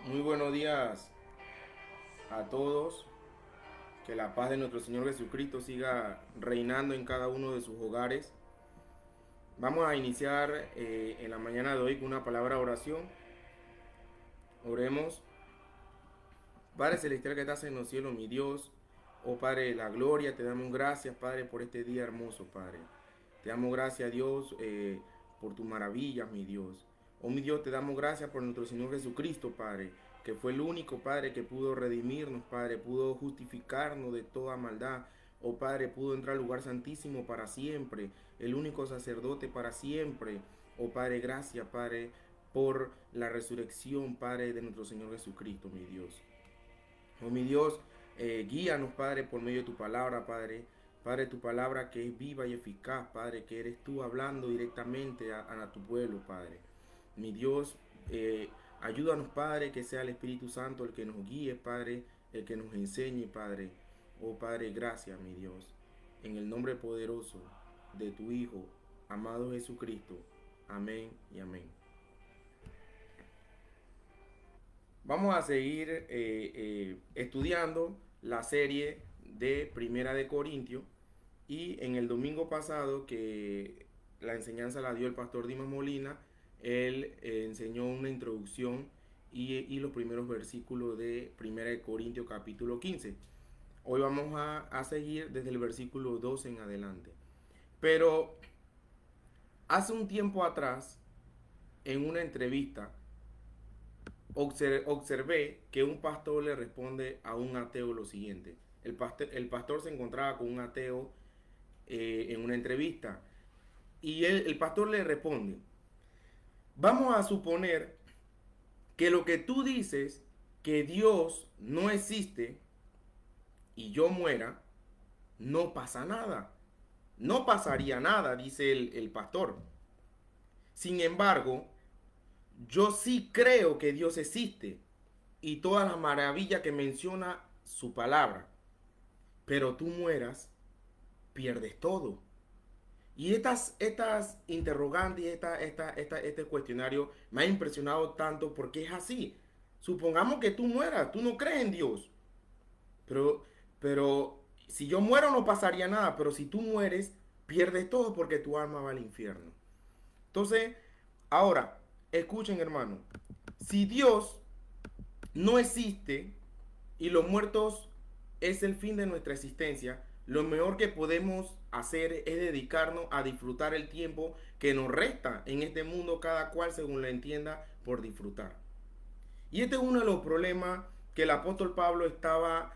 Muy buenos días a todos. Que la paz de nuestro Señor Jesucristo siga reinando en cada uno de sus hogares. Vamos a iniciar en la mañana de hoy con una palabra de oración. Oremos. Padre Celestial que estás en los cielos, mi Dios. Oh Padre de la gloria, te damos gracias, Padre, por este día hermoso, Padre. Te damos gracias, Dios, por tus maravillas, mi Dios. Oh, mi Dios, te damos gracias por nuestro Señor Jesucristo, Padre, que fue el único, Padre, que pudo redimirnos, Padre, pudo justificarnos de toda maldad. Oh, Padre, pudo entrar al lugar santísimo para siempre, el único sacerdote para siempre. Oh, Padre, gracias, Padre, por la resurrección, Padre, de nuestro Señor Jesucristo, mi Dios. Oh, mi Dios, guíanos, Padre, por medio de tu palabra, Padre. Padre, tu palabra que es viva y eficaz, Padre, que eres tú hablando directamente a tu pueblo, Padre. Mi Dios, ayúdanos, Padre, que sea el Espíritu Santo el que nos guíe, Padre, el que nos enseñe, Padre. Oh, Padre, gracias, mi Dios. En el nombre poderoso de tu Hijo, amado Jesucristo. Amén y amén. Vamos a seguir estudiando la serie de Primera de Corintios y en el domingo pasado que la enseñanza la dio el pastor Dimas Molina, él enseñó una introducción y los primeros versículos de Primera de Corintios capítulo 15. Hoy vamos a seguir desde el versículo 12 en adelante. Pero hace un tiempo atrás, en una entrevista, observé que un pastor le responde a un ateo lo siguiente. El pastor se encontraba con un ateo en una entrevista y el pastor le responde, vamos a suponer que lo que tú dices, que Dios no existe y yo muera, no pasa nada. No pasaría nada, dice el pastor. Sin embargo, yo sí creo que Dios existe y todas las maravillas que menciona su palabra. Pero tú mueras, pierdes todo. Y estas interrogantes y este cuestionario me ha impresionado tanto porque es así. Supongamos que tú mueras, tú no crees en Dios. Pero, pero si yo muero no pasaría nada, pero si tú mueres, pierdes todo porque tu alma va al infierno. Entonces, ahora, escuchen hermano, si Dios no existe y los muertos es el fin de nuestra existencia, lo mejor que podemos hacer es dedicarnos a disfrutar el tiempo que nos resta en este mundo, cada cual según lo entienda por disfrutar. Y este es uno de los problemas que el apóstol Pablo estaba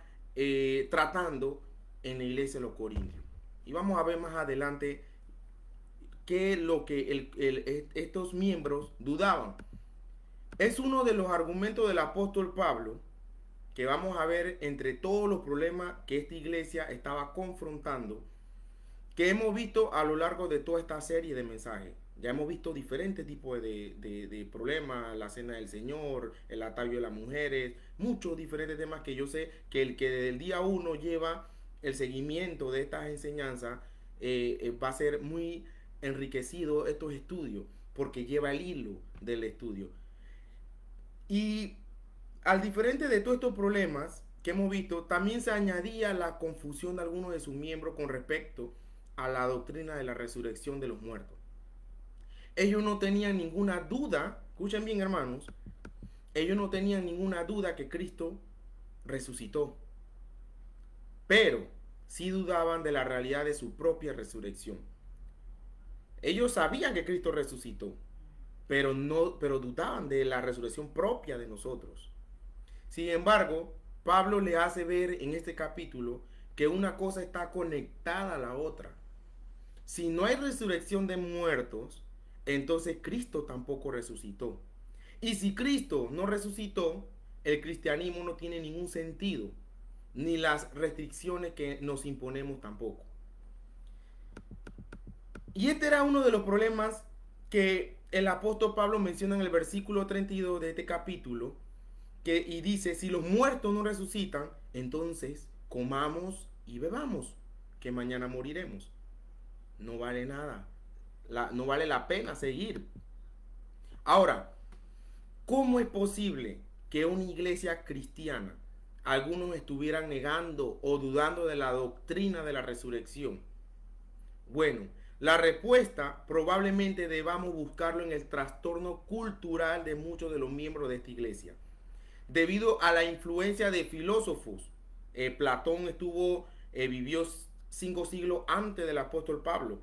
tratando en la iglesia de los Corintios. Y vamos a ver más adelante qué es lo que estos miembros dudaban. Es uno de los argumentos del apóstol Pablo que vamos a ver entre todos los problemas que esta iglesia estaba confrontando, que hemos visto a lo largo de toda esta serie de mensajes. Ya hemos visto diferentes tipos de problemas, la cena del Señor, el atavío de las mujeres, muchos diferentes temas que yo sé que el que desde el día uno lleva el seguimiento de estas enseñanzas va a ser muy enriquecido estos estudios, porque lleva el hilo del estudio. Y al diferente de todos estos problemas que hemos visto, también se añadía la confusión de algunos de sus miembros con respecto a la doctrina de la resurrección de los muertos. Ellos no tenían ninguna duda, escuchen bien hermanos, ellos no tenían ninguna duda que Cristo resucitó, pero sí dudaban de la realidad de su propia resurrección. Ellos sabían que Cristo resucitó, pero dudaban de la resurrección propia de nosotros. Sin embargo, Pablo le hace ver en este capítulo que una cosa está conectada a la otra. Si no hay resurrección de muertos, entonces Cristo tampoco resucitó. Y si Cristo no resucitó, el cristianismo no tiene ningún sentido, ni las restricciones que nos imponemos tampoco. Y este era uno de los problemas que el apóstol Pablo menciona en el versículo 32 de este capítulo, y dice, si los muertos no resucitan, entonces comamos y bebamos, que mañana moriremos. No vale nada, no vale la pena seguir. Ahora, ¿cómo es posible que una iglesia cristiana algunos estuvieran negando o dudando de la doctrina de la resurrección? Bueno, la respuesta probablemente debamos buscarlo en el trastorno cultural de muchos de los miembros de esta iglesia. Debido a la influencia de filósofos, Platón vivió 5 siglos antes del apóstol Pablo.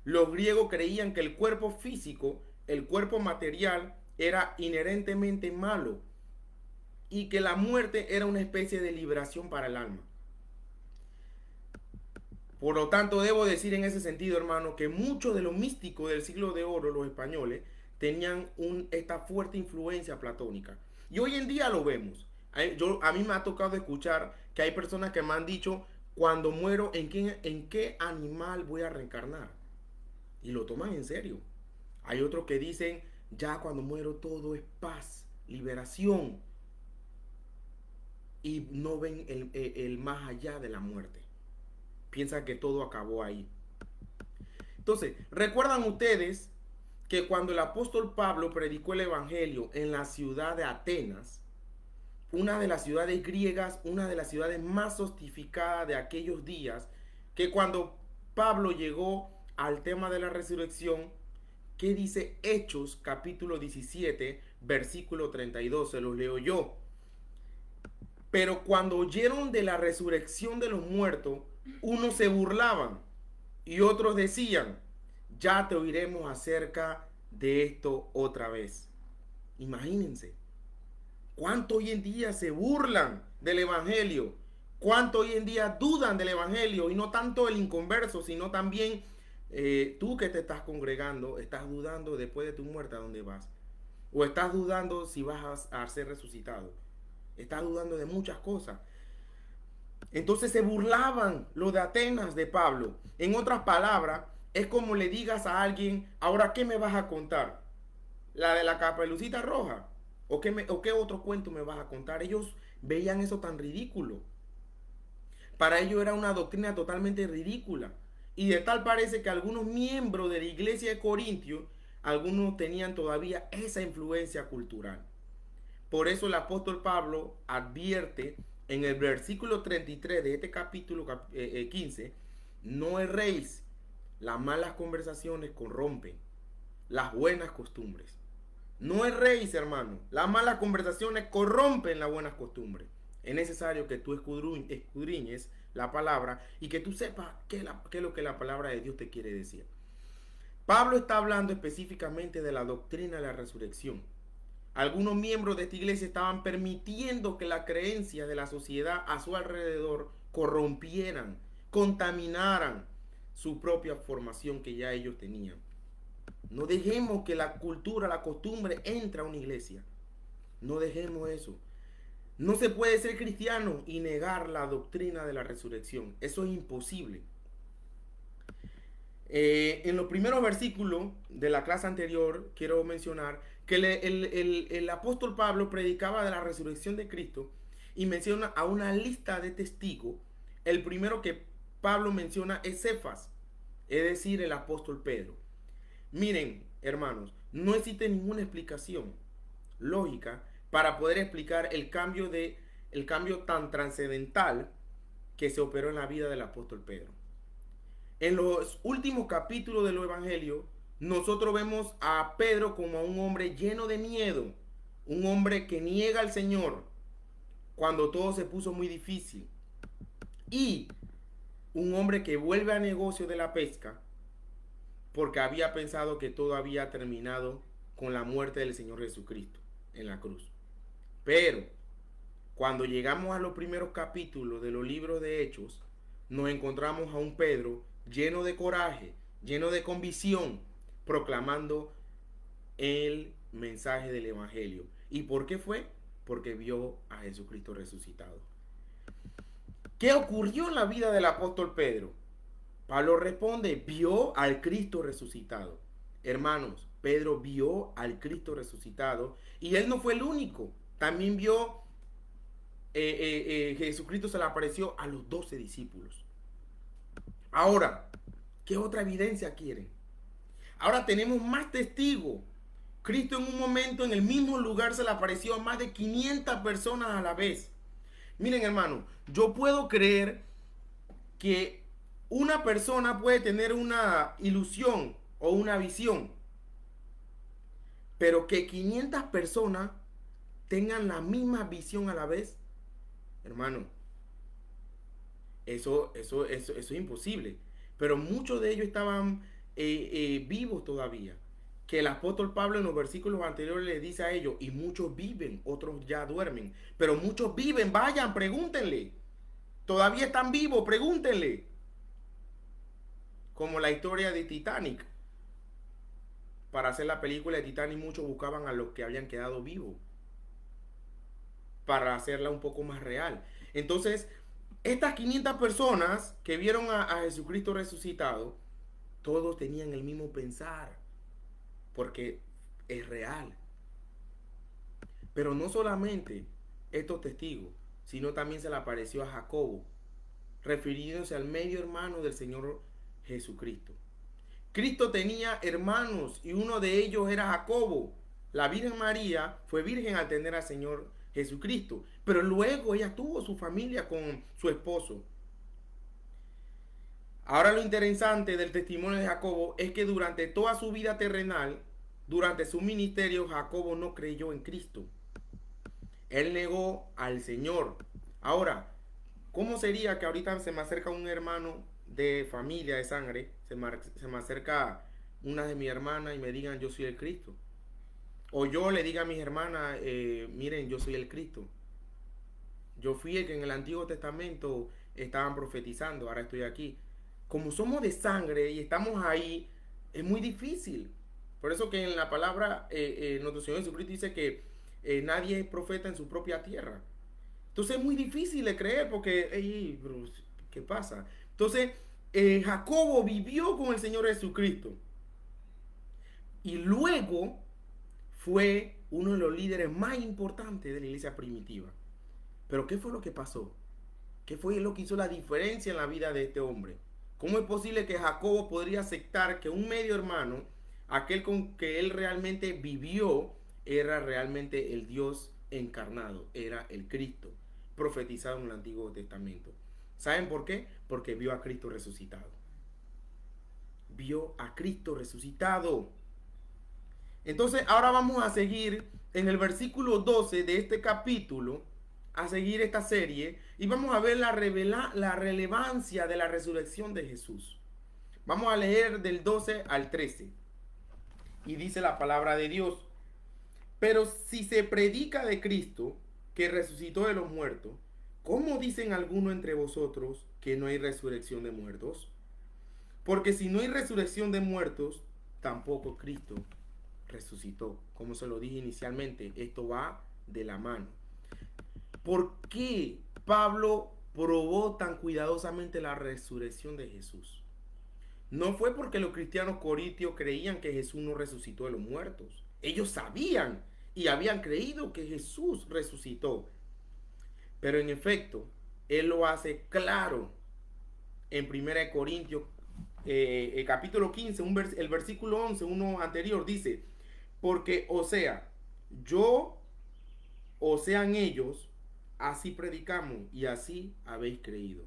Los griegos creían que el cuerpo físico, el cuerpo material, era inherentemente malo y que la muerte era una especie de liberación para el alma. Por lo tanto, debo decir en ese sentido, hermano, que muchos de los místicos del siglo de oro, los españoles, tenían esta fuerte influencia platónica. Y hoy en día lo vemos. A mí me ha tocado escuchar que hay personas que me han dicho, cuando muero, ¿en qué animal voy a reencarnar? Y lo toman en serio. Hay otros que dicen, ya cuando muero todo es paz, liberación. Y no ven el más allá de la muerte. Piensan que todo acabó ahí. Entonces, ¿recuerdan ustedes que cuando el apóstol Pablo predicó el evangelio en la ciudad de Atenas, una de las ciudades griegas, una de las ciudades más hostificadas de aquellos días, que cuando Pablo llegó al tema de la resurrección, ¿qué dice Hechos capítulo 17, versículo 32? Se los leo yo. Pero cuando oyeron de la resurrección de los muertos, unos se burlaban y otros decían, ya te oiremos acerca de esto otra vez. Imagínense, cuánto hoy en día se burlan del evangelio, cuánto hoy en día dudan del evangelio, y no tanto el inconverso, sino también tú que te estás congregando, estás dudando después de tu muerte a dónde vas, o estás dudando si vas a ser resucitado, estás dudando de muchas cosas. Entonces se burlaban los de Atenas de Pablo. En otras palabras, es como le digas a alguien, ahora ¿qué me vas a contar? ¿La de la Caperucita Roja? ¿O qué otro cuento me vas a contar? Ellos veían eso tan ridículo. Para ellos era una doctrina totalmente ridícula. Y de tal parece que algunos miembros de la iglesia de Corintios, algunos tenían todavía esa influencia cultural. Por eso el apóstol Pablo advierte en el versículo 33 de este capítulo 15, no erréis, las malas conversaciones corrompen las buenas costumbres. No erréis, hermano, las malas conversaciones corrompen las buenas costumbres. Es necesario que tú escudriñes la palabra y que tú sepas qué es lo que la palabra de Dios te quiere decir. Pablo está hablando específicamente de la doctrina de la resurrección. Algunos miembros de esta iglesia estaban permitiendo que la creencia de la sociedad a su alrededor corrompieran, contaminaran su propia formación que ya ellos tenían. No dejemos que la cultura, la costumbre entre a una iglesia. No dejemos eso. No se puede ser cristiano y negar la doctrina de la resurrección. Eso es imposible. En los primeros versículos de la clase anterior quiero mencionar que el apóstol Pablo predicaba de la resurrección de Cristo y menciona a una lista de testigos. El primero que Pablo menciona es Cefas, es decir, el apóstol Pedro. Miren, hermanos, no existe ninguna explicación lógica para poder explicar el cambio tan trascendental que se operó en la vida del apóstol Pedro. En los últimos capítulos del Evangelio, nosotros vemos a Pedro como a un hombre lleno de miedo, un hombre que niega al Señor cuando todo se puso muy difícil, y un hombre que vuelve al negocio de la pesca porque había pensado que todo había terminado con la muerte del Señor Jesucristo en la cruz. Pero cuando llegamos a los primeros capítulos de los libros de Hechos, nos encontramos a un Pedro lleno de coraje, lleno de convicción, proclamando el mensaje del Evangelio. ¿Y por qué fue? Porque vio a Jesucristo resucitado. ¿Qué ocurrió en la vida del apóstol Pedro? Pablo responde, vio al Cristo resucitado. Hermanos, Pedro vio al Cristo resucitado y él no fue el único. También vio, Jesucristo se le apareció a los 12 discípulos. Ahora, ¿qué otra evidencia quieren? Ahora tenemos más testigos Cristo en un momento en el mismo lugar se le apareció a más de 500 personas a la vez. Miren, hermano, yo puedo creer que una persona puede tener una ilusión o una visión, pero que 500 personas tengan la misma visión a la vez, hermano, eso es imposible. Pero muchos de ellos estaban vivos todavía. Que el apóstol Pablo en los versículos anteriores le dice a ellos, y muchos viven, otros ya duermen. Pero muchos viven, vayan, pregúntenle. Todavía están vivos, pregúntenle. Como la historia de Titanic. Para hacer la película de Titanic muchos buscaban a los que habían quedado vivos. Para hacerla un poco más real. Entonces, estas 500 personas que vieron a Jesucristo resucitado, todos tenían el mismo pensar, porque es real. Pero no solamente estos testigos, sino también se le apareció a Jacobo, refiriéndose al medio hermano del Señor Jesucristo. Cristo tenía hermanos y uno de ellos era Jacobo. La Virgen María fue virgen al tener al Señor Jesucristo, pero luego ella tuvo su familia con su esposo. Ahora lo interesante del testimonio de Jacobo es que durante toda su vida terrenal, durante su ministerio, Jacobo no creyó en Cristo. Él negó al Señor. Ahora, ¿cómo sería que ahorita se me acerca un hermano de familia, de sangre, se me acerca una de mis hermanas y me digan yo soy el Cristo? O yo le diga a mis hermanas, miren, yo soy el Cristo. Yo fui el que en el Antiguo Testamento estaban profetizando, ahora estoy aquí. Como somos de sangre y estamos ahí, es muy difícil. Por eso que en la palabra, nuestro Señor Jesucristo dice que nadie es profeta en su propia tierra. Entonces es muy difícil de creer porque, hey, bro, ¿qué pasa? Entonces, Jacobo vivió con el Señor Jesucristo. Y luego fue uno de los líderes más importantes de la iglesia primitiva. Pero ¿qué fue lo que pasó? ¿Qué fue lo que hizo la diferencia en la vida de este hombre? ¿Cómo es posible que Jacobo podría aceptar que un medio hermano, aquel con que él realmente vivió, era realmente el Dios encarnado, era el Cristo, profetizado en el Antiguo Testamento? ¿Saben por qué? Porque vio a Cristo resucitado. Vio a Cristo resucitado. Entonces ahora vamos a seguir en el versículo 12 de este capítulo, a seguir esta serie, y vamos a ver la relevancia de la resurrección de Jesús. Vamos a leer del 12 al 13. Y dice la palabra de Dios: pero si se predica de Cristo, que resucitó de los muertos, ¿cómo dicen algunos entre vosotros que no hay resurrección de muertos? Porque si no hay resurrección de muertos, tampoco Cristo resucitó. Como se lo dije inicialmente, esto va de la mano. ¿Por qué Pablo probó tan cuidadosamente la resurrección de Jesús? No fue porque los cristianos corintios creían que Jesús no resucitó de los muertos. Ellos sabían y habían creído que Jesús resucitó. Pero en efecto, él lo hace claro en 1 Corintios capítulo 15, el versículo 11, uno anterior, dice: porque o sea, yo o sean ellos, así predicamos y así habéis creído.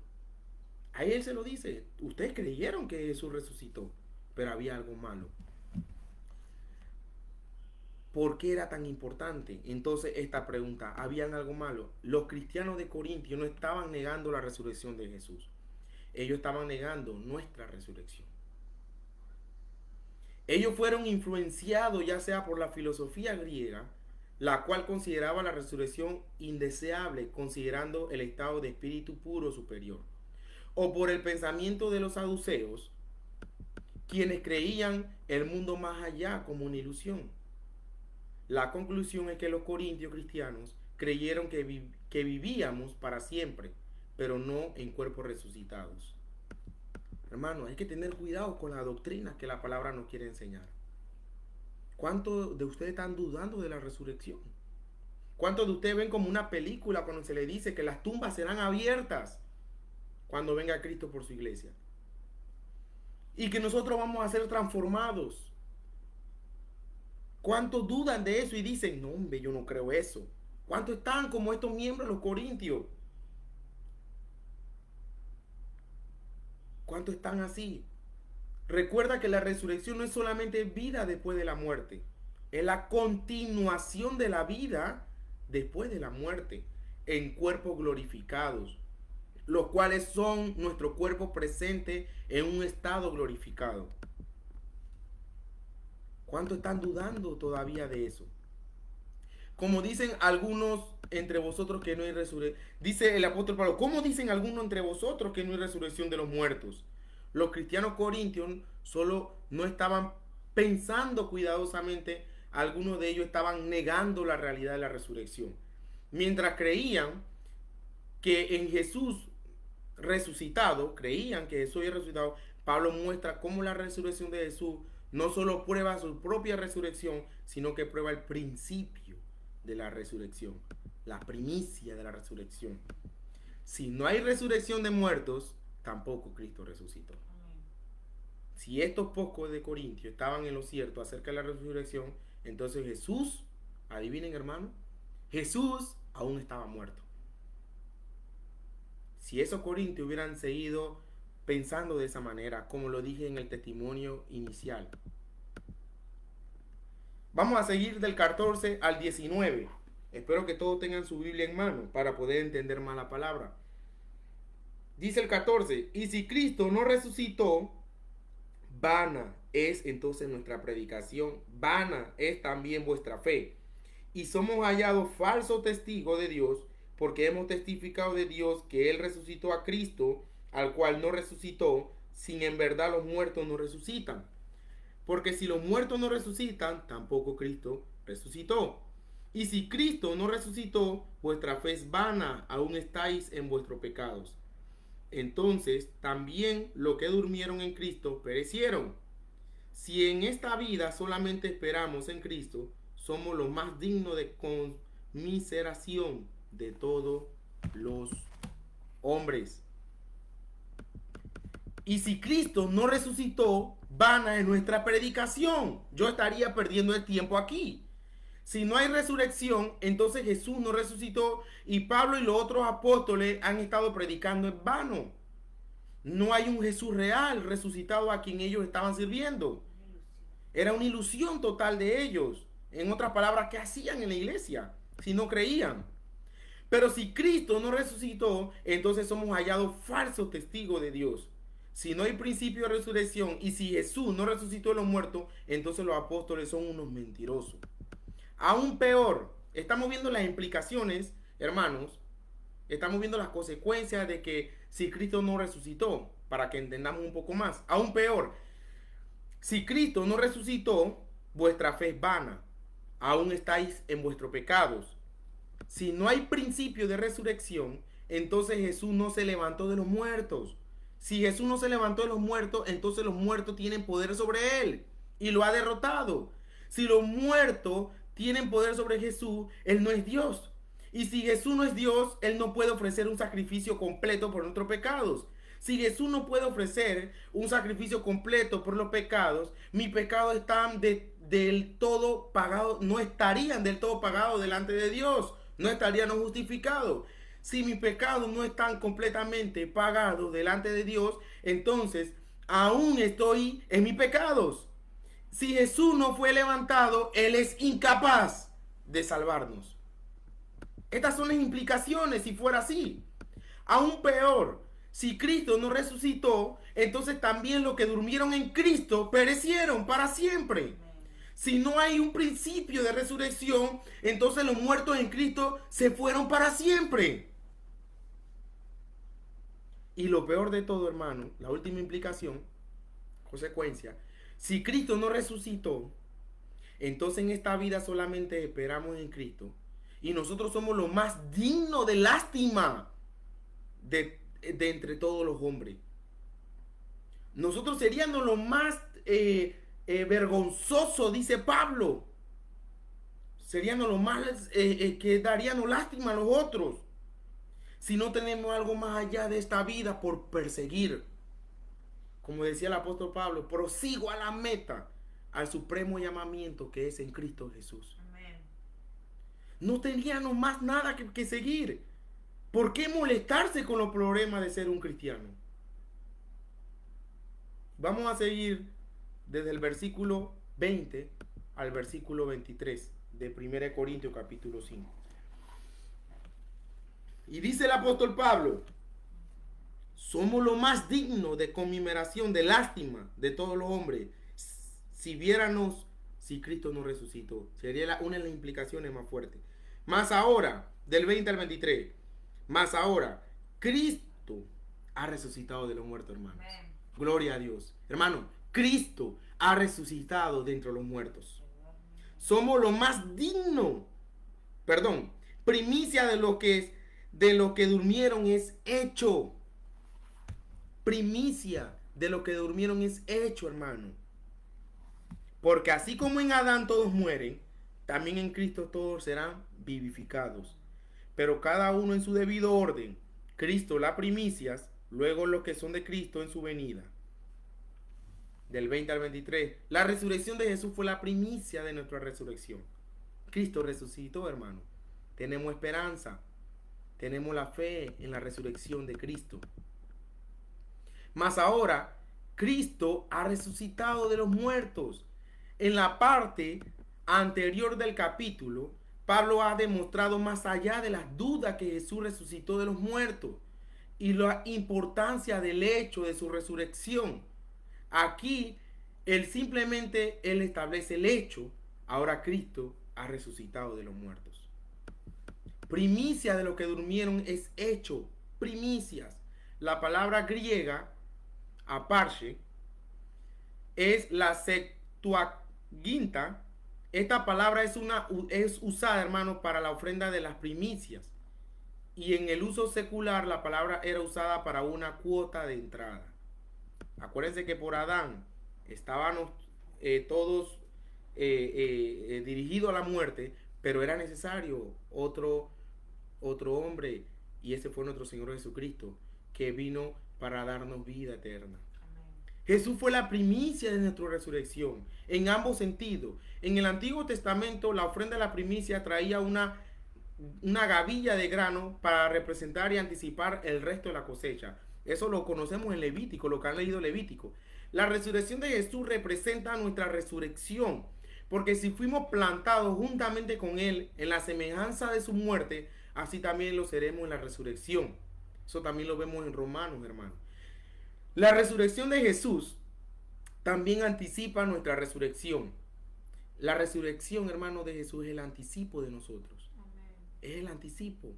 Ahí él se lo dice: ustedes creyeron que Jesús resucitó, pero había algo malo. ¿Por qué era tan importante? Entonces esta pregunta, ¿habían algo malo? Los cristianos de Corintio no estaban negando la resurrección de Jesús. Ellos estaban negando nuestra resurrección. Ellos fueron influenciados ya sea por la filosofía griega, la cual consideraba la resurrección indeseable, considerando el estado de espíritu puro superior, o por el pensamiento de los saduceos, quienes creían el mundo más allá como una ilusión. La conclusión es que los corintios cristianos creyeron que vivíamos para siempre, pero no en cuerpos resucitados. Hermano, hay que tener cuidado con la doctrina que la palabra nos quiere enseñar. ¿Cuántos de ustedes están dudando de la resurrección? ¿Cuántos de ustedes ven como una película cuando se le dice que las tumbas serán abiertas cuando venga Cristo por su iglesia? Y que nosotros vamos a ser transformados ¿Cuántos dudan de eso y dicen, no, hombre, yo no creo eso? ¿Cuántos están como estos miembros de los Corintios? ¿Cuántos están así? Recuerda que la resurrección no es solamente vida después de la muerte, es la continuación de la vida después de la muerte, en cuerpos glorificados, los cuales son nuestro cuerpo presente en un estado glorificado. ¿Cuántos están dudando todavía de eso? Como dicen algunos entre vosotros que no hay resurrección. Dice el apóstol Pablo, ¿cómo dicen algunos entre vosotros que no hay resurrección de los muertos? Los cristianos corintios solo no estaban pensando cuidadosamente, algunos de ellos estaban negando la realidad de la resurrección. Mientras creían que en Jesús resucitado, creían que Jesús había resucitado, Pablo muestra cómo la resurrección de Jesús no solo prueba su propia resurrección, sino que prueba el principio de la resurrección, la primicia de la resurrección. Si no hay resurrección de muertos, tampoco Cristo resucitó. Si estos pocos de Corintios estaban en lo cierto acerca de la resurrección, entonces Jesús, adivinen hermano, Jesús aún estaba muerto. Si esos corintios hubieran seguido pensando de esa manera, como lo dije en el testimonio inicial. Vamos a seguir del 14 al 19. Espero que todos tengan su Biblia en mano para poder entender más la palabra. Dice el 14, y si Cristo no resucitó, vana es entonces nuestra predicación, vana es también vuestra fe. Y somos hallados falsos testigos de Dios, porque hemos testificado de Dios que Él resucitó a Cristo, al cual no resucitó, sin en verdad los muertos no resucitan. Porque si los muertos no resucitan, tampoco Cristo resucitó. Y si Cristo no resucitó, vuestra fe es vana, aún estáis en vuestros pecados. Entonces también los que durmieron en Cristo perecieron. Si en esta vida solamente esperamos en Cristo, somos los más dignos de conmiseración de todos los hombres. Y si Cristo no resucitó, vana es nuestra predicación. Yo estaría perdiendo el tiempo aquí. Si no hay resurrección, entonces Jesús no resucitó y Pablo y los otros apóstoles han estado predicando en vano. No hay un Jesús real resucitado a quien ellos estaban sirviendo. Era una ilusión total de ellos. En otras palabras, ¿qué hacían en la iglesia si no creían? Pero si Cristo no resucitó, entonces somos hallados falsos testigos de Dios. Si no hay principio de resurrección y si Jesús no resucitó de los muertos, entonces los apóstoles son unos mentirosos. Aún peor, estamos viendo las implicaciones, hermanos, estamos viendo las consecuencias de que si Cristo no resucitó, para que entendamos un poco más. Aún peor, si Cristo no resucitó, vuestra fe es vana, aún estáis en vuestros pecados. Si no hay principio de resurrección, entonces Jesús no se levantó de los muertos. Si Jesús no se levantó de los muertos, entonces los muertos tienen poder sobre él y lo ha derrotado. Si los muertos tienen poder sobre Jesús, él no es Dios. Y si Jesús no es Dios, él no puede ofrecer un sacrificio completo por nuestros pecados. Si Jesús no puede ofrecer un sacrificio completo por los pecados, mis pecados están del todo pagados, no estarían del todo pagados delante de Dios, no estarían justificados. Si mis pecados no están completamente pagados delante de Dios, entonces aún estoy en mis pecados. Si Jesús no fue levantado, Él es incapaz de salvarnos. Estas son las implicaciones si fuera así. Aún peor, si Cristo no resucitó, entonces también los que durmieron en Cristo perecieron para siempre. Si no hay un principio de resurrección, entonces los muertos en Cristo se fueron para siempre. Y lo peor de todo, hermano, la última implicación, consecuencia, si Cristo no resucitó, entonces en esta vida solamente esperamos en Cristo. Y nosotros somos los más dignos de lástima de entre todos los hombres. Nosotros seríamos los más vergonzosos, dice Pablo. Seríamos los más que daríamos lástima a los otros. Si no tenemos algo más allá de esta vida por perseguir. Como decía el apóstol Pablo, prosigo a la meta, al supremo llamamiento que es en Cristo Jesús. Amén. No teníamos más nada que seguir. ¿Por qué molestarse con los problemas de ser un cristiano? Vamos a seguir desde el versículo 20 al versículo 23 de 1 Corintios capítulo 5. Y dice el apóstol Pablo: somos lo más digno de conmiseración, de lástima de todos los hombres, si viéramos si Cristo no resucitó. Sería una de las implicaciones más fuertes. Más ahora, del 20 al 23, más ahora, Cristo ha resucitado de los muertos, hermanos. Amén. Gloria a Dios. Hermano, Cristo ha resucitado de entre los muertos. Somos lo más digno, primicia de lo que durmieron es hecho. Primicia de lo que durmieron es hecho, hermano. Porque así como en Adán todos mueren, también en Cristo todos serán vivificados. Pero cada uno en su debido orden. Cristo las primicias, luego los que son de Cristo en su venida. Del 20 al 23. La resurrección de Jesús fue la primicia de nuestra resurrección. Cristo resucitó, hermano. Tenemos esperanza. Tenemos la fe en la resurrección de Cristo. Mas ahora, Cristo ha resucitado de los muertos. En la parte anterior del capítulo, Pablo ha demostrado más allá de las dudas que Jesús resucitó de los muertos y la importancia del hecho de su resurrección. Aquí, él establece el hecho. Ahora Cristo ha resucitado de los muertos. Primicia de lo que durmieron es hecho. Primicias. La palabra griega, aparche, es la Septuaginta. Esta palabra es usada, hermano, para la ofrenda de las primicias. Y en el uso secular la palabra era usada para una cuota de entrada. Acuérdense que por Adán estábamos todos dirigidos a la muerte, pero era necesario otro hombre, y ese fue nuestro Señor Jesucristo, que vino para darnos vida eterna. Jesús fue la primicia de nuestra resurrección, en ambos sentidos. En el Antiguo Testamento, la ofrenda de la primicia traía una gavilla de grano para representar y anticipar el resto de la cosecha. Eso lo conocemos en Levítico, lo que han leído Levítico. La resurrección de Jesús representa nuestra resurrección, porque si fuimos plantados juntamente con Él en la semejanza de su muerte, así también lo seremos en la resurrección. Eso también lo vemos en Romanos, hermano. La resurrección de Jesús también anticipa nuestra resurrección. La resurrección, hermano, de Jesús es el anticipo de nosotros. Amén. Es el anticipo.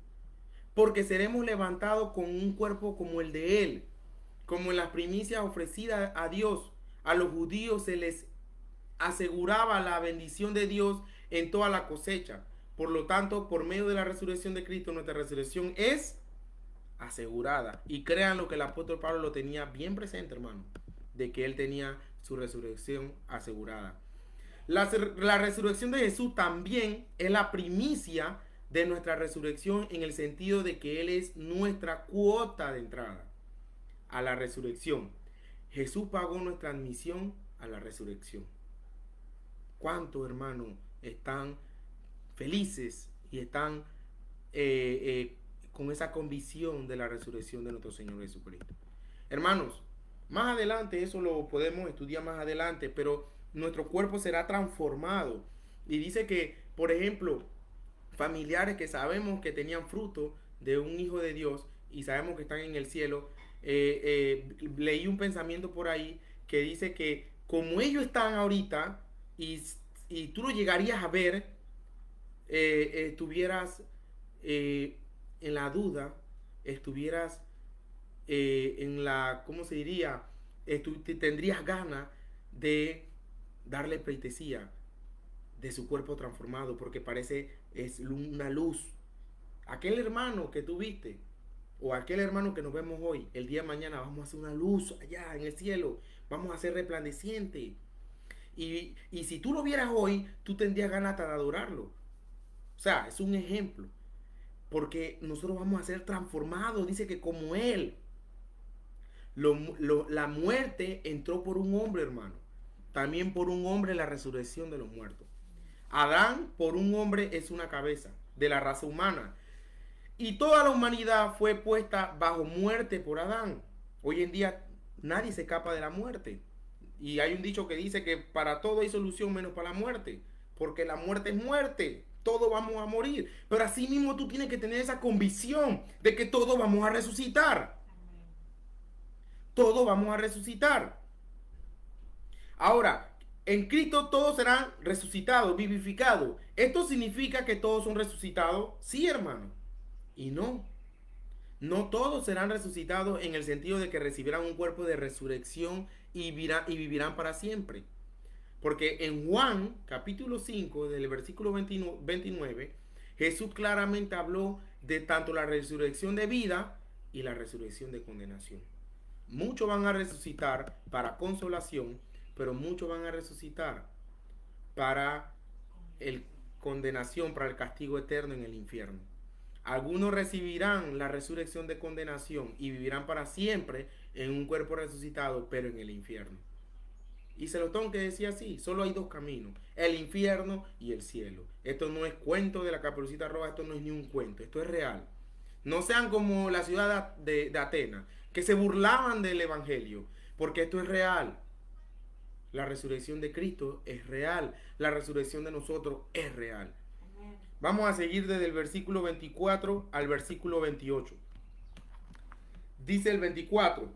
Porque seremos levantados con un cuerpo como el de Él. Como en las primicias ofrecidas a Dios. A los judíos se les aseguraba la bendición de Dios en toda la cosecha. Por lo tanto, por medio de la resurrección de Cristo, nuestra resurrección es asegurada. Y crean lo que el apóstol Pablo lo tenía bien presente, hermano, de que él tenía su resurrección asegurada. La resurrección de Jesús también es la primicia de nuestra resurrección, en el sentido de que Él es nuestra cuota de entrada a la resurrección. Jesús pagó nuestra admisión a la resurrección. ¿Cuántos, hermanos, están felices y están con esa convicción de la resurrección de nuestro Señor Jesucristo? Hermanos, más adelante, eso lo podemos estudiar más adelante, pero nuestro cuerpo será transformado. Y dice que, por ejemplo, familiares que sabemos que tenían fruto de un hijo de Dios y sabemos que están en el cielo, leí un pensamiento por ahí que dice que como ellos están ahorita y tú lo llegarías a ver, estuvieras en la duda, estuvieras en la, ¿cómo se diría? Tendrías ganas de darle pleitesía de su cuerpo transformado, porque parece es una luz. Aquel hermano que tú viste, o aquel hermano que nos vemos hoy, el día de mañana vamos a hacer una luz allá en el cielo, vamos a ser resplandeciente. Y si tú lo vieras hoy, tú tendrías ganas de adorarlo. O sea, es un ejemplo, porque nosotros vamos a ser transformados. Dice que como Él, la muerte entró por un hombre, hermano. también por un hombre la resurrección de los muertos. Adán por un hombre es una cabeza de la raza humana. Y toda la humanidad fue puesta bajo muerte por Adán. Hoy en día nadie se escapa de la muerte. Y hay un dicho que dice que para todo hay solución menos para la muerte. Porque la muerte es muerte. Todos vamos a morir. Pero así mismo tú tienes que tener esa convicción de que todos vamos a resucitar. Todos vamos a resucitar. Ahora, en Cristo todos serán resucitados, vivificados. ¿Esto significa que todos son resucitados? Sí, hermano. Y no. No todos serán resucitados en el sentido de que recibirán un cuerpo de resurrección y vivirán para siempre. Porque en Juan capítulo 5, del versículo 29, Jesús claramente habló de tanto la resurrección de vida y la resurrección de condenación. Muchos van a resucitar para consolación, pero muchos van a resucitar para condenación, para el castigo eterno en el infierno. Algunos recibirán la resurrección de condenación y vivirán para siempre en un cuerpo resucitado, pero en el infierno. Y se lo tengo que decir así, solo hay dos caminos, el infierno y el cielo. Esto no es cuento de la Caperucita Roja, esto no es ni un cuento, esto es real. No sean como la ciudad de Atenas, que se burlaban del evangelio, porque esto es real. La resurrección de Cristo es real, la resurrección de nosotros es real. Vamos a seguir desde el versículo 24 al versículo 28. Dice el 24: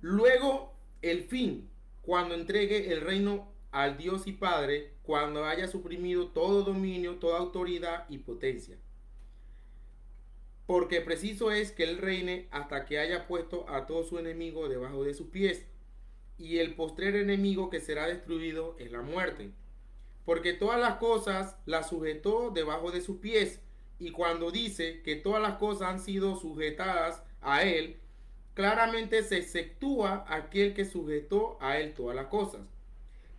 luego el fin, cuando entregue el reino al Dios y Padre, cuando haya suprimido todo dominio, toda autoridad y potencia. Porque preciso es que Él reine hasta que haya puesto a todo su enemigo debajo de sus pies. Y el postrer enemigo que será destruido es la muerte. Porque todas las cosas las sujetó debajo de sus pies. Y cuando dice que todas las cosas han sido sujetadas a Él, claramente se exceptúa aquel que sujetó a Él todas las cosas.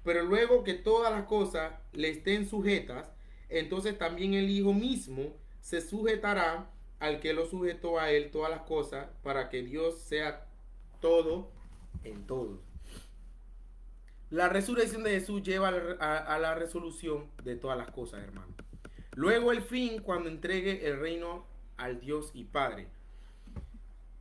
Pero luego que todas las cosas le estén sujetas, entonces también el Hijo mismo se sujetará al que lo sujetó a Él todas las cosas, para que Dios sea todo en todos. La resurrección de Jesús lleva a la resolución de todas las cosas, hermano. Luego el fin, cuando entregue el reino al Dios y Padre.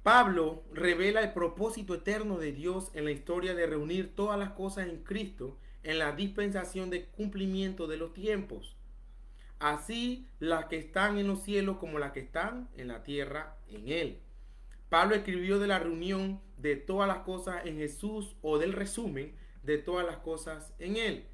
Pablo revela el propósito eterno de Dios en la historia de reunir todas las cosas en Cristo en la dispensación de cumplimiento de los tiempos. Así las que están en los cielos como las que están en la tierra en Él. Pablo escribió de la reunión de todas las cosas en Jesús, o del resumen de todas las cosas en Él.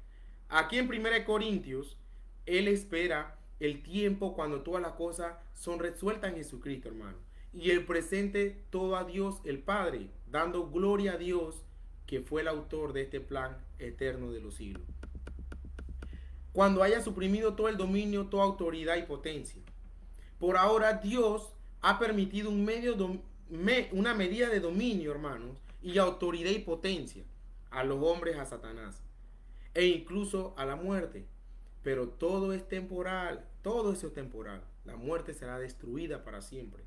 Aquí en 1 Corintios, Él espera el tiempo cuando todas las cosas son resueltas en Jesucristo, hermano. Y el presente todo a Dios el Padre, dando gloria a Dios, que fue el autor de este plan eterno de los siglos. Cuando haya suprimido todo el dominio, toda autoridad y potencia. Por ahora Dios ha permitido una medida de dominio, hermanos, y autoridad y potencia a los hombres, a Satanás, e incluso a la muerte. Pero todo es temporal, todo eso es temporal. La muerte será destruida para siempre.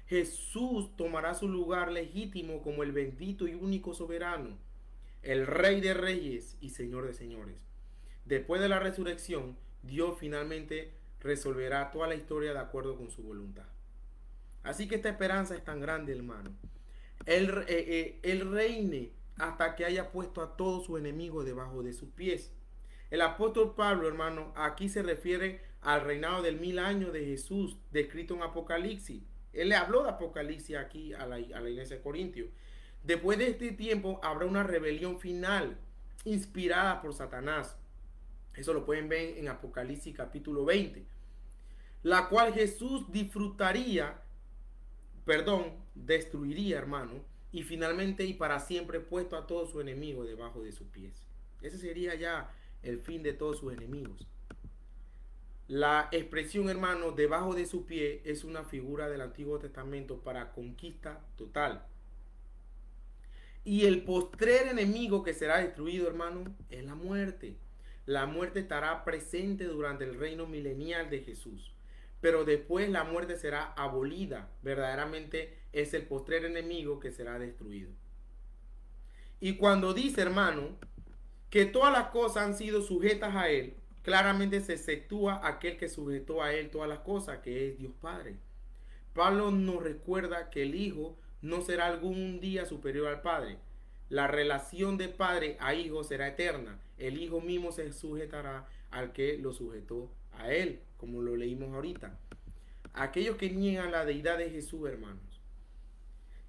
Jesús tomará su lugar legítimo como el bendito y único soberano, el Rey de Reyes y Señor de Señores. Después de la resurrección, Dios finalmente resolverá toda la historia de acuerdo con su voluntad. Así que esta esperanza es tan grande, hermano. Él reine hasta que haya puesto a todos sus enemigos debajo de sus pies. El apóstol Pablo, hermano, aquí se refiere al reinado del 1000 años de Jesús, descrito en Apocalipsis. Él le habló de Apocalipsis aquí a la iglesia de Corintios. Después de este tiempo habrá una rebelión final inspirada por Satanás. Eso lo pueden ver en Apocalipsis capítulo 20. La cual Jesús destruiría, hermano, y finalmente y para siempre puesto a todos sus enemigos debajo de sus pies. Ese sería ya el fin de todos sus enemigos. La expresión, hermano, debajo de su pie es una figura del Antiguo Testamento para conquista total. Y el postrer enemigo que será destruido, hermano, es la muerte. La muerte estará presente durante el reino milenial de Jesús. Pero después la muerte será abolida. Verdaderamente es el postrer enemigo que será destruido. Y cuando dice, hermano, que todas las cosas han sido sujetas a Él, claramente se exceptúa aquel que sujetó a Él todas las cosas, que es Dios Padre. Pablo nos recuerda que el Hijo no será algún día superior al Padre. La relación de padre a hijo será eterna. El Hijo mismo se sujetará al que lo sujetó a Él, como lo leímos ahorita. Aquellos que niegan la deidad de Jesús, hermanos,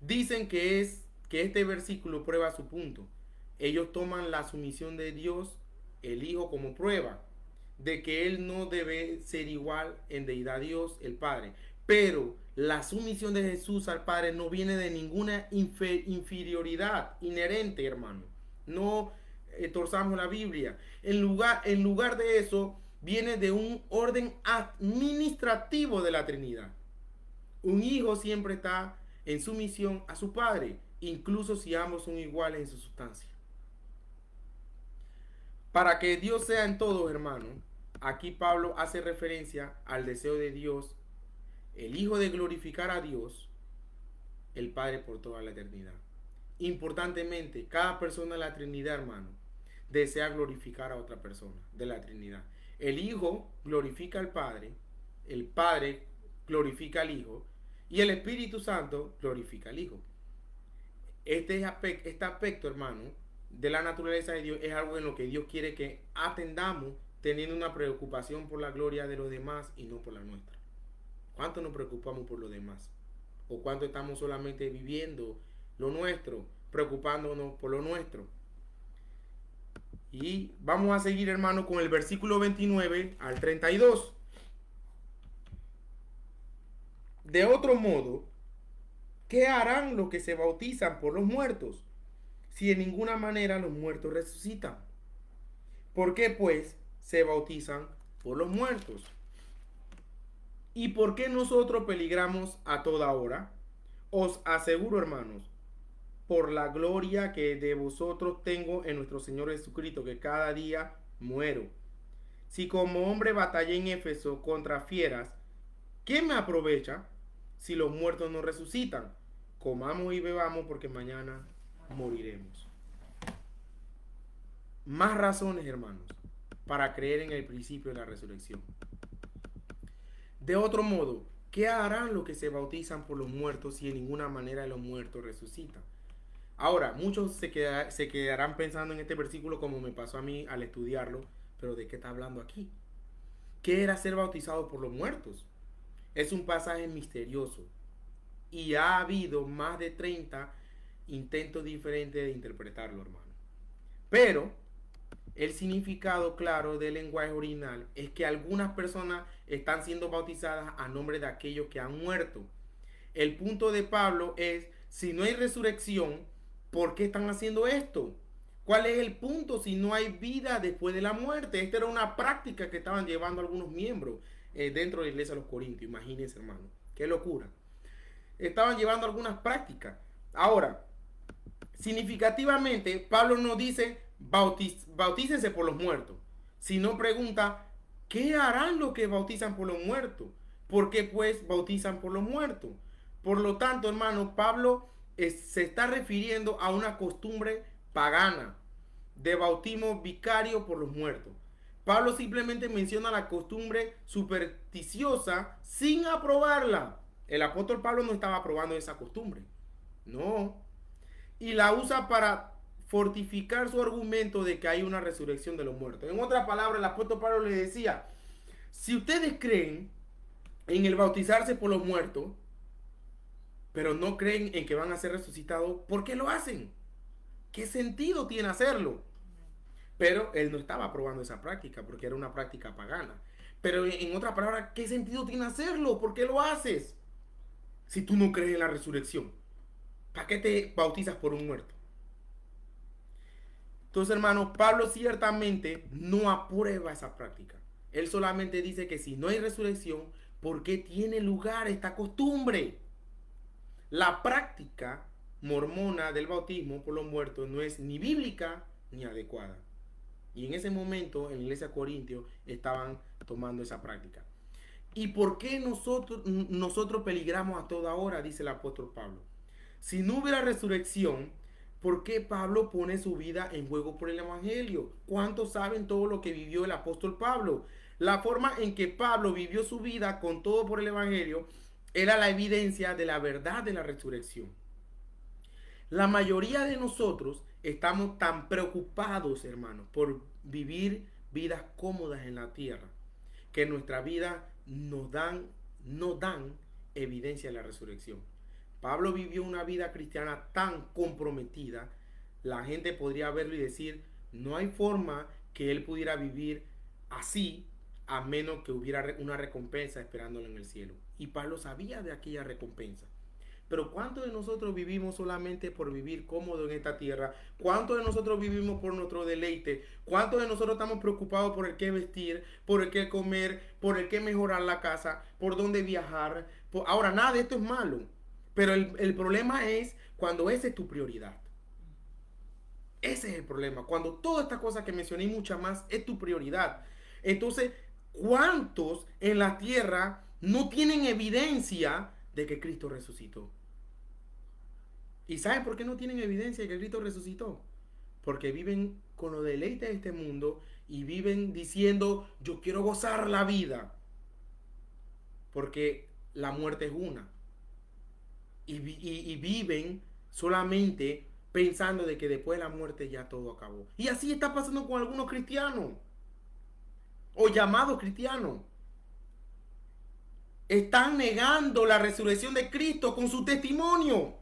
dicen que este versículo prueba su punto. Ellos toman la sumisión de Dios, el Hijo, como prueba de que Él no debe ser igual en deidad a Dios, el Padre. Pero la sumisión de Jesús al Padre no viene de ninguna inferioridad inherente, hermano. No torzamos la Biblia. En lugar de eso, viene de un orden administrativo de la Trinidad. Un hijo siempre está en sumisión a su padre, incluso si ambos son iguales en su sustancia. Para que Dios sea en todo, hermano, aquí Pablo hace referencia al deseo de Dios, el Hijo, de glorificar a Dios, el Padre, por toda la eternidad. Importantemente, cada persona de la Trinidad, hermano, desea glorificar a otra persona de la Trinidad. El Hijo glorifica al Padre, el Padre glorifica al Hijo y el Espíritu Santo glorifica al Hijo. Este aspecto, hermano, de la naturaleza de Dios es algo en lo que Dios quiere que atendamos, teniendo una preocupación por la gloria de los demás y no por la nuestra. ¿Cuánto nos preocupamos por los demás? ¿O cuánto estamos solamente viviendo lo nuestro, preocupándonos por lo nuestro? Y vamos a seguir, hermano, con el versículo 29 al 32. De otro modo, ¿qué harán los que se bautizan por los muertos? Si en ninguna manera los muertos resucitan. ¿Por qué, pues, se bautizan por los muertos? ¿Y por qué nosotros peligramos a toda hora? Os aseguro, hermanos, por la gloria que de vosotros tengo en nuestro Señor Jesucristo, que cada día muero. Si como hombre batallé en Éfeso contra fieras, ¿qué me aprovecha si los muertos no resucitan? Comamos y bebamos, porque mañana moriremos. Más razones, hermanos, para creer en el principio de la resurrección. De otro modo, ¿qué harán los que se bautizan por los muertos si en ninguna manera los muertos resucitan? Ahora, muchos se quedarán pensando en este versículo como me pasó a mí al estudiarlo, pero ¿de qué está hablando aquí? ¿Qué era ser bautizado por los muertos? Es un pasaje misterioso y ha habido más de 30 intentos diferentes de interpretarlo, hermano. Pero el significado claro del lenguaje original es que algunas personas están siendo bautizadas a nombre de aquellos que han muerto. El punto de Pablo es, si no hay resurrección, ¿por qué están haciendo esto? ¿Cuál es el punto si no hay vida después de la muerte? Esta era una práctica que estaban llevando algunos miembros dentro de la iglesia de los Corintios. Imagínense, hermano, qué locura. Estaban llevando algunas prácticas. Ahora, significativamente, Pablo no dice bautícense por los muertos, sino pregunta, ¿qué harán los que bautizan por los muertos? ¿Por qué pues bautizan por los muertos? Por lo tanto, hermano, Pablo se está refiriendo a una costumbre pagana de bautismo vicario por los muertos. Pablo simplemente menciona la costumbre supersticiosa sin aprobarla. El apóstol Pablo no estaba aprobando esa costumbre, no, y la usa para fortificar su argumento de que hay una resurrección de los muertos. En otras palabras, el apóstol Pablo le decía, si ustedes creen en el bautizarse por los muertos, pero no creen en que van a ser resucitados, ¿por qué lo hacen? ¿Qué sentido tiene hacerlo? Pero él no estaba aprobando esa práctica porque era una práctica pagana. Pero en otras palabras, ¿qué sentido tiene hacerlo? ¿Por qué lo haces? Si tú no crees en la resurrección, ¿para qué te bautizas por un muerto? Entonces, hermanos, Pablo ciertamente no aprueba esa práctica. Él solamente dice que si no hay resurrección, ¿por qué tiene lugar esta costumbre? La práctica mormona del bautismo por los muertos no es ni bíblica ni adecuada. Y en ese momento, en la iglesia de Corintios, estaban tomando esa práctica. ¿Y por qué nosotros peligramos a toda hora? Dice el apóstol Pablo. Si no hubiera resurrección, ¿Por qué Pablo pone su vida en juego por el Evangelio? ¿Cuántos saben todo lo que vivió el apóstol Pablo? La forma en que Pablo vivió su vida con todo por el Evangelio era la evidencia de la verdad de la resurrección. La mayoría de nosotros estamos tan preocupados, hermanos, por vivir vidas cómodas en la tierra, que nuestra vida no dan evidencia de la resurrección. Pablo vivió una vida cristiana tan comprometida, la gente podría verlo y decir, no hay forma que él pudiera vivir así a menos que hubiera una recompensa esperándolo en el cielo. Y Pablo sabía de aquella recompensa. Pero ¿cuántos de nosotros vivimos solamente por vivir cómodo en esta tierra? ¿Cuántos de nosotros vivimos por nuestro deleite? ¿Cuántos de nosotros estamos preocupados por el qué vestir, por el qué comer, por el qué mejorar la casa, por dónde viajar? Ahora, nada de esto es malo. Pero el problema es cuando esa es tu prioridad. Ese es el problema. Cuando todas estas cosas que mencioné y muchas más es tu prioridad. Entonces, ¿cuántos en la tierra no tienen evidencia de que Cristo resucitó? ¿Y saben por qué no tienen evidencia de que Cristo resucitó? Porque viven con los deleites de este mundo y viven diciendo, yo quiero gozar la vida. Porque la muerte es una. Y viven solamente pensando de que después de la muerte ya todo acabó. Y así está pasando con algunos cristianos. O llamados cristianos. Están negando la resurrección de Cristo con su testimonio.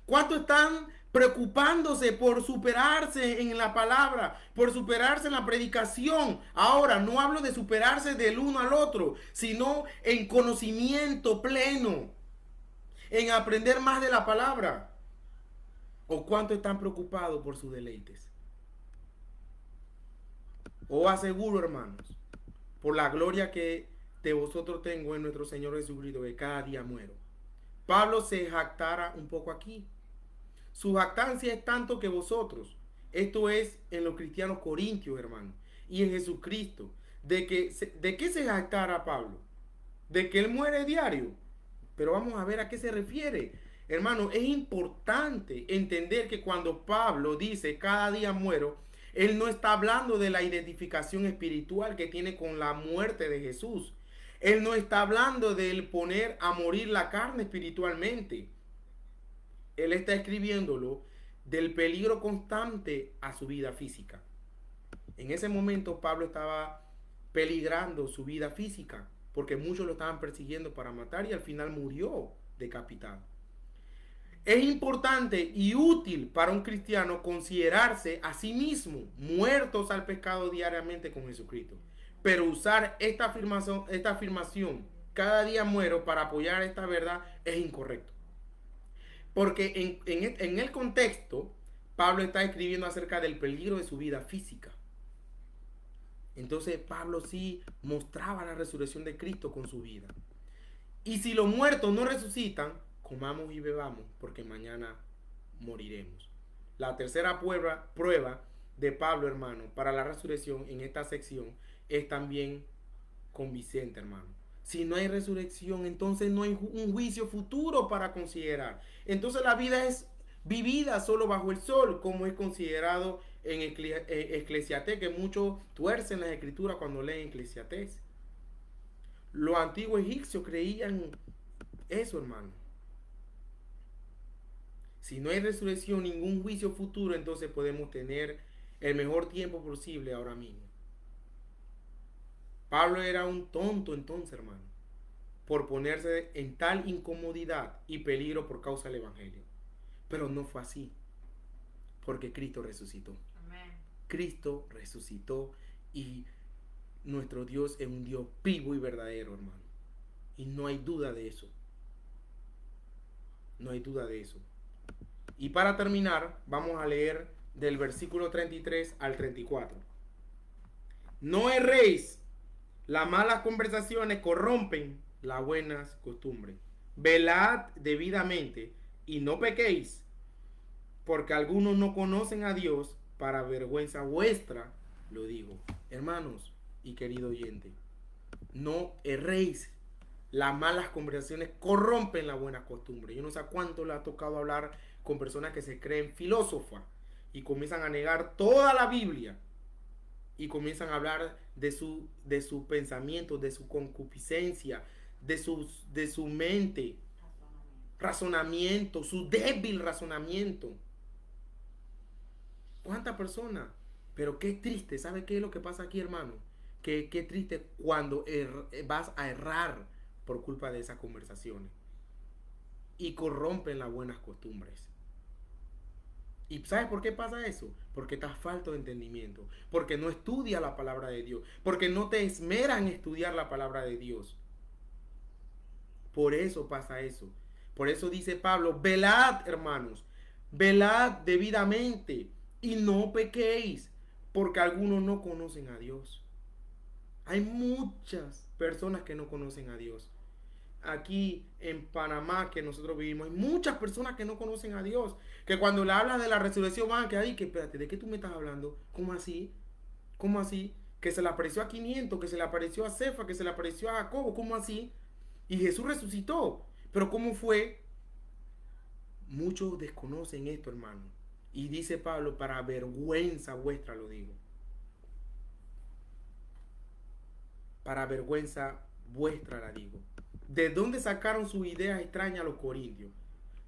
¿Cuántos están preocupándose por superarse en la palabra, por superarse en la predicación? Ahora, no hablo de superarse del uno al otro, sino en conocimiento pleno, en aprender más de la palabra. ¿O cuántos están preocupados por sus deleites? Os aseguro, hermanos, por la gloria que de vosotros tengo en nuestro Señor Jesucristo, que cada día muero. Pablo se jactara un poco aquí. Su jactancia es tanto que vosotros. Esto es en los cristianos corintios, hermano, y en Jesucristo. ¿De qué se jactara Pablo? De que él muere diario. Pero vamos a ver a qué se refiere. Hermano, es importante entender que cuando Pablo dice cada día muero, él no está hablando de la identificación espiritual que tiene con la muerte de Jesús. Él no está hablando del poner a morir la carne espiritualmente. Él está escribiéndolo del peligro constante a su vida física. En ese momento Pablo estaba peligrando su vida física porque muchos lo estaban persiguiendo para matar y al final murió decapitado. Es importante y útil para un cristiano considerarse a sí mismo muertos al pecado diariamente con Jesucristo. Pero usar esta afirmación, cada día muero, para apoyar esta verdad es incorrecto. Porque en el contexto, Pablo está escribiendo acerca del peligro de su vida física. Entonces Pablo sí mostraba la resurrección de Cristo con su vida. Y si los muertos no resucitan, comamos y bebamos, porque mañana moriremos. La tercera prueba de Pablo, hermano, para la resurrección en esta sección es también convincente, hermano. Si no hay resurrección, entonces no hay un juicio futuro para considerar. Entonces la vida es vivida solo bajo el sol, como es considerado en Eclesiastés, que muchos tuercen las escrituras cuando leen Eclesiastés. Los antiguos egipcios creían eso, hermano. Si no hay resurrección, ningún juicio futuro, entonces podemos tener el mejor tiempo posible ahora mismo. Pablo era un tonto entonces, hermano, por ponerse en tal incomodidad y peligro por causa del Evangelio. Pero no fue así, porque Cristo resucitó. Amén. Cristo resucitó y nuestro Dios es un Dios vivo y verdadero, hermano. Y no hay duda de eso. No hay duda de eso. Y para terminar, vamos a leer del versículo 33 al 34. No erréis. Las malas conversaciones corrompen las buenas costumbres. Velad debidamente y no pequéis, porque algunos no conocen a Dios, para vergüenza vuestra lo digo. Hermanos y querido oyente, no erréis. Las malas conversaciones corrompen la buena costumbre. Yo no sé a cuánto le ha tocado hablar con personas que se creen filósofas y comienzan a negar toda la Biblia y comienzan a hablar de su pensamiento, de su concupiscencia, de su mente, razonamiento, su débil razonamiento. ¿Cuántas personas? Pero qué triste, ¿sabe qué es lo que pasa aquí, hermano? Qué triste cuando vas a errar por culpa de esas conversaciones y corrompen las buenas costumbres. ¿Y sabes por qué pasa eso? Porque estás falto de entendimiento, porque no estudias la palabra de Dios, porque no te esmeras en estudiar la palabra de Dios. Por eso pasa eso. Por eso dice Pablo, velad, hermanos, velad debidamente y no pequéis, porque algunos no conocen a Dios. Hay muchas personas que no conocen a Dios. Aquí en Panamá, que nosotros vivimos, hay muchas personas que no conocen a Dios, que cuando le hablas de la resurrección van a quedar ahí, que espérate, ¿de qué tú me estás hablando? ¿Cómo así? ¿Cómo así? Que se le apareció a 500, que se le apareció a Cefa, que se le apareció a Jacobo, ¿cómo así? Y Jesús resucitó. Pero ¿cómo fue? Muchos desconocen esto, hermano. Y dice Pablo, para vergüenza vuestra lo digo. Para vergüenza vuestra la digo. ¿De dónde sacaron sus ideas extrañas los corintios?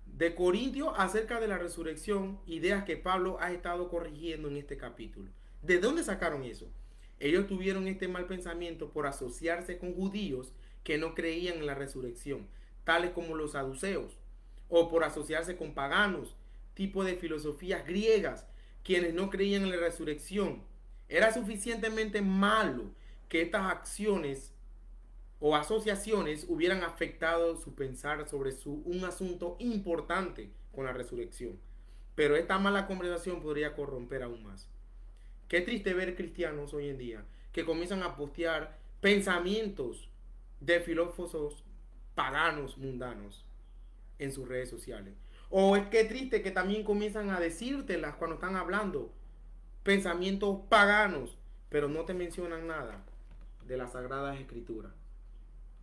De Corintios acerca de la resurrección, ideas que Pablo ha estado corrigiendo en este capítulo. ¿De dónde sacaron eso? Ellos tuvieron este mal pensamiento por asociarse con judíos que no creían en la resurrección, tales como los saduceos, o por asociarse con paganos, tipo de filosofías griegas, quienes no creían en la resurrección. Era suficientemente malo que estas acciones o asociaciones hubieran afectado su pensar sobre un asunto importante con la resurrección. Pero esta mala conversación podría corromper aún más. Qué triste ver cristianos hoy en día que comienzan a postear pensamientos de filósofos paganos mundanos en sus redes sociales. O es que triste que también comienzan a decírtelas cuando están hablando pensamientos paganos, pero no te mencionan nada de las Sagradas Escrituras,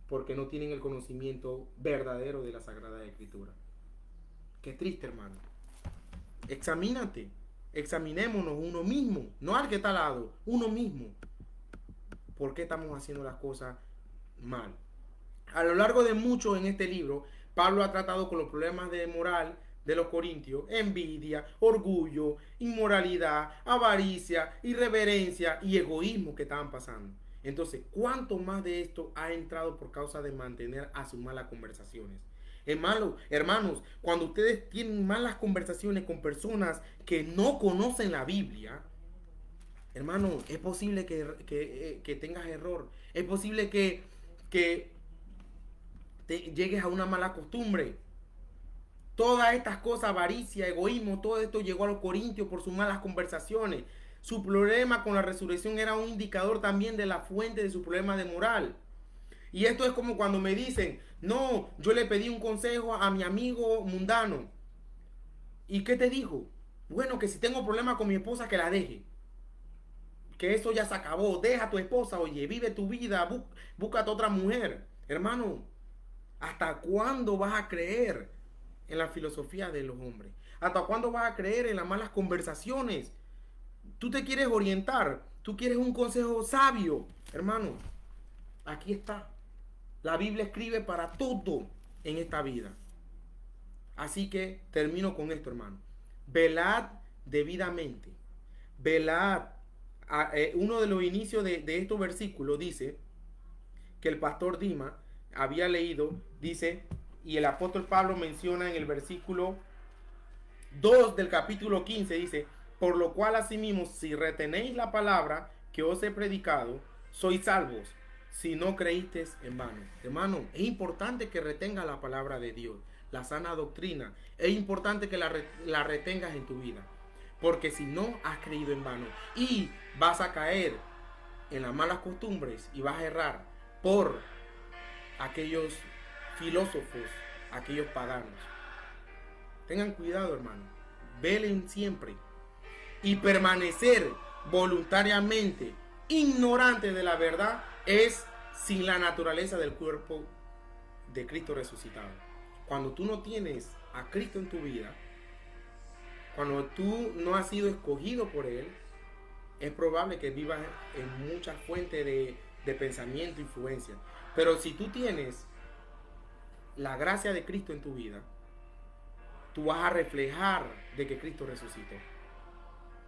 porque no tienen el conocimiento verdadero de la Sagrada Escritura. Qué triste, hermano. Examínate. Examinémonos uno mismo, no al que está al lado, uno mismo. ¿Por qué estamos haciendo las cosas mal? A lo largo de mucho en este libro, Pablo ha tratado con los problemas de moral de los corintios: envidia, orgullo, inmoralidad, avaricia, irreverencia y egoísmo que estaban pasando. Entonces, ¿cuánto más de esto ha entrado por causa de mantener a sus malas conversaciones? Hermanos, cuando ustedes tienen malas conversaciones con personas que no conocen la Biblia, hermano, es posible que tengas error. Es posible que llegues a una mala costumbre. Todas estas cosas, avaricia, egoísmo, todo esto llegó a los corintios por sus malas conversaciones. Su problema con la resurrección era un indicador también de la fuente de su problema de moral. Y esto es como cuando me dicen, no, yo le pedí un consejo a mi amigo mundano. ¿Y qué te dijo? Bueno, que si tengo problema con mi esposa, que la deje. Que eso ya se acabó. Deja a tu esposa, oye, vive tu vida, búscate otra mujer. Hermano, ¿hasta cuándo vas a creer en la filosofía de los hombres? ¿Hasta cuándo vas a creer en las malas conversaciones? Tú te quieres orientar, tú quieres un consejo sabio. Hermano, aquí está. La Biblia escribe para todo en esta vida. Así que termino con esto, hermano. Velad debidamente. Velad. Uno de los inicios de estos versículos dice que el pastor Dima había leído, dice, y el apóstol Pablo menciona en el versículo 2 del capítulo 15, dice, por lo cual asimismo, si retenéis la palabra que os he predicado, sois salvos, si no creísteis en vano. Hermano, es importante que retengas la palabra de Dios, la sana doctrina. Es importante que la retengas en tu vida, porque si no, has creído en vano y vas a caer en las malas costumbres y vas a errar por aquellos filósofos, aquellos paganos. Tengan cuidado, hermano. Velen siempre y permanecer voluntariamente ignorante de la verdad es sin la naturaleza del cuerpo de Cristo resucitado. Cuando tú no tienes a Cristo en tu vida, Cuando tú no has sido escogido por Él, es probable que vivas en muchas fuentes de pensamiento e influencia. Pero si tú tienes la gracia de Cristo en tu vida, tú vas a reflejar de que Cristo resucitó.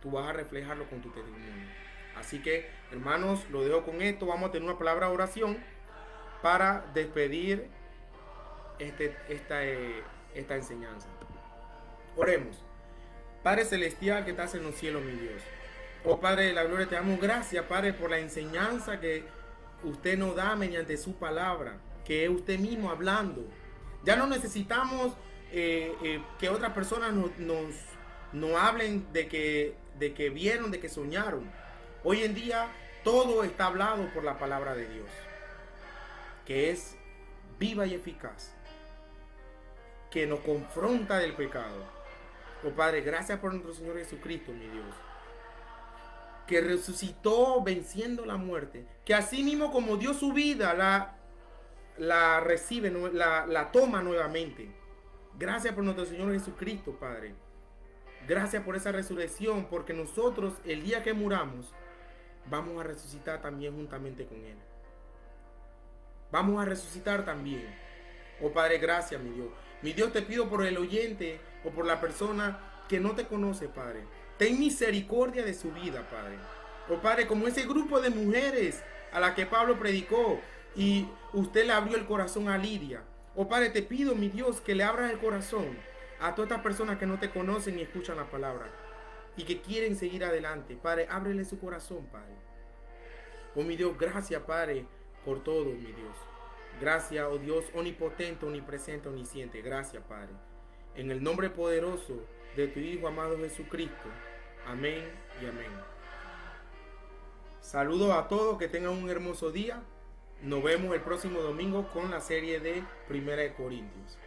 Tú vas a reflejarlo con tu testimonio. Así que, hermanos, lo dejo con esto. Vamos a tener una palabra de oración para despedir esta enseñanza. Oremos. Padre celestial que estás en los cielos, mi Dios. Oh Padre de la gloria, te damos gracias, Padre, por la enseñanza que usted nos da mediante su palabra, que es usted mismo hablando. Ya no necesitamos que otras personas nos hablen de que vieron, de que soñaron. Hoy en día todo está hablado por la palabra de Dios, que es viva y eficaz, que nos confronta del pecado. Oh Padre, gracias por nuestro Señor Jesucristo, mi Dios, que resucitó venciendo la muerte, que así mismo como dio su vida, la recibe, la toma nuevamente. Gracias por nuestro Señor Jesucristo, Padre. Gracias por esa resurrección, porque nosotros el día que muramos vamos a resucitar también juntamente con Él. Vamos a resucitar también. Oh Padre, gracias, mi Dios. Mi Dios, te pido por el oyente o por la persona que no te conoce, Padre. Ten misericordia de su vida, Padre. Oh Padre, como ese grupo de mujeres a la que Pablo predicó y usted le abrió el corazón a Lidia. Oh Padre, te pido, mi Dios, que le abras el corazón a todas estas personas que no te conocen y escuchan la palabra y que quieren seguir adelante. Padre, ábrele su corazón, Padre. Oh mi Dios, gracias, Padre, por todo, mi Dios. Gracias, oh Dios, omnipotente, omnipresente, omnisciente. Gracias, Padre. En el nombre poderoso de tu Hijo amado Jesucristo. Amén y amén. Saludos a todos, que tengan un hermoso día. Nos vemos el próximo domingo con la serie de Primera de Corintios.